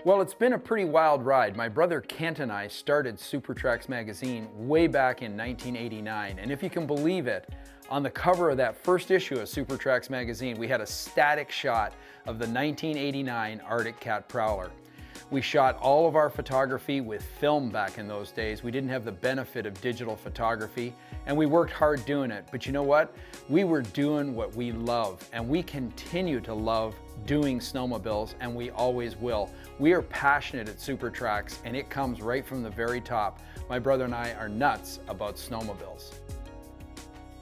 Well, it's been a pretty wild ride. My brother Kent and I started Supertrax Magazine way back in 1989, and if you can believe it, on the cover of that first issue of Supertrax Magazine, we had a static shot of the 1989 Arctic Cat Prowler. We shot all of our photography with film back in those days. We didn't have the benefit of digital photography, and we worked hard doing it. But you know what? We were doing what we love, and we continue to love doing snowmobiles, and we always will. We are passionate at Supertrax, and it comes right from the very top. My brother and I are nuts about snowmobiles.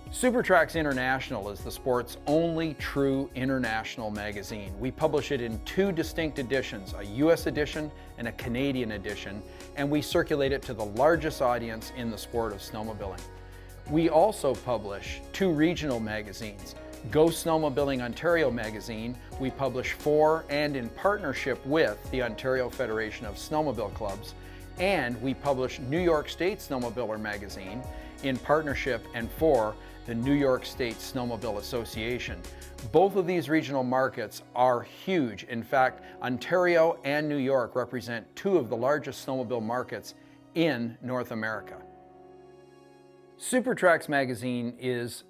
Supertrax International is the sport's only true international magazine. We publish it in two distinct editions, a US edition and a Canadian edition, and we circulate it to the largest audience in the sport of snowmobiling. We also publish two regional magazines. Go Snowmobiling Ontario magazine, we publish for and in partnership with the Ontario Federation of Snowmobile Clubs, and we publish New York State Snowmobiler magazine in partnership and for the New York State Snowmobile Association. Both of these regional markets are huge. In fact, Ontario and New York represent two of the largest snowmobile markets in North America. Supertrax Magazine is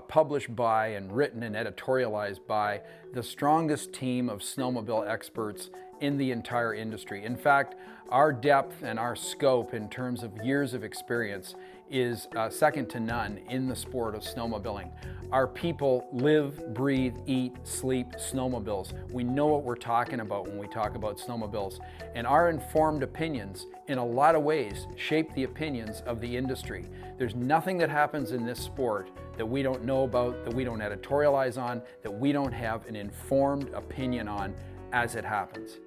published by and written and editorialized by the strongest team of snowmobile experts in the entire industry. In fact, our depth and our scope in terms of years of experience is second to none in the sport of snowmobiling. Our people live, breathe, eat, sleep snowmobiles. We know what we're talking about when we talk about snowmobiles, and our informed opinions in a lot of ways shape the opinions of the industry. There's nothing that happens in this sport that we don't know about, that we don't editorialize on, that we don't have an informed opinion on as it happens.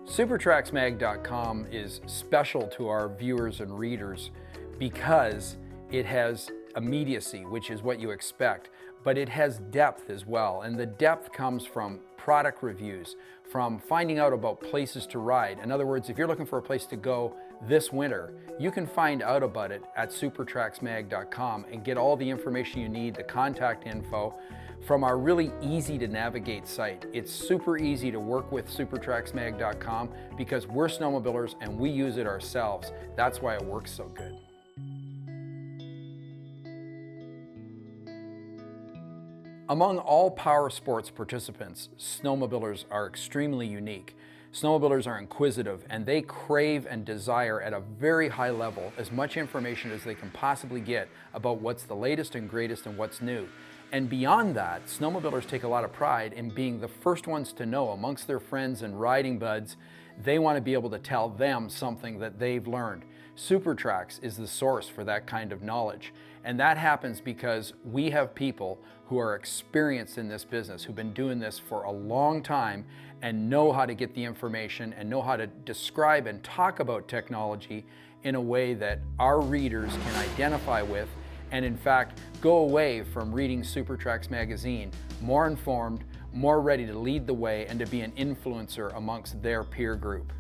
Supertraxmag.com is special to our viewers and readers because it has immediacy, which is what you expect, but it has depth as well. And the depth comes from product reviews, from finding out about places to ride. In other words, if you're looking for a place to go this winter, you can find out about it at supertraxmag.com and get all the information you need, the contact info, from our really easy to navigate site. It's super easy to work with supertraxmag.com because we're snowmobilers and we use it ourselves. That's why it works so good. Among all power sports participants, snowmobilers are extremely unique. Snowmobilers are inquisitive and they crave and desire at a very high level as much information as they can possibly get about what's the latest and greatest and what's new. And beyond that, snowmobilers take a lot of pride in being the first ones to know amongst their friends and riding buds. They want to be able to tell them something that they've learned. Supertrax is the source for that kind of knowledge. And that happens because we have people who are experienced in this business, who've been doing this for a long time and know how to get the information and know how to describe and talk about technology in a way that our readers can identify with and in fact go away from reading Supertrax Magazine more informed, more ready to lead the way and to be an influencer amongst their peer group.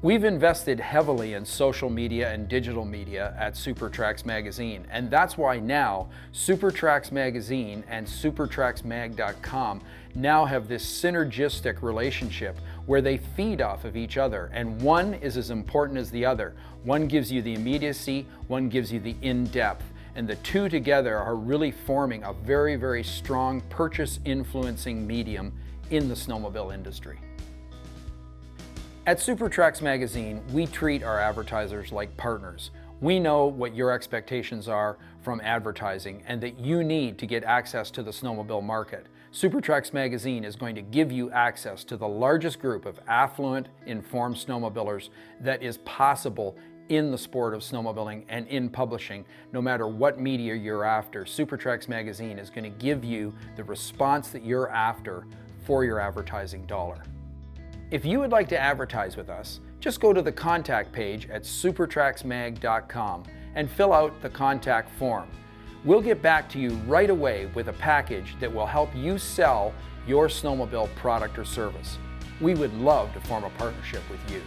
We've invested heavily in social media and digital media at Supertrax Magazine, and that's why now Supertrax Magazine and supertraxmag.com now have this synergistic relationship where they feed off of each other, and one is as important as the other. One gives you the immediacy, one gives you the in-depth, and the two together are really forming a very, very strong purchase influencing medium in the snowmobile industry. At Supertrax Magazine, we treat our advertisers like partners. We know what your expectations are from advertising and that you need to get access to the snowmobile market. Supertrax Magazine is going to give you access to the largest group of affluent, informed snowmobilers that is possible in the sport of snowmobiling and in publishing. No matter what media you're after, Supertrax Magazine is going to give you the response that you're after for your advertising dollar. If you would like to advertise with us, just go to the contact page at supertraxmag.com and fill out the contact form. We'll get back to you right away with a package that will help you sell your snowmobile product or service. We would love to form a partnership with you.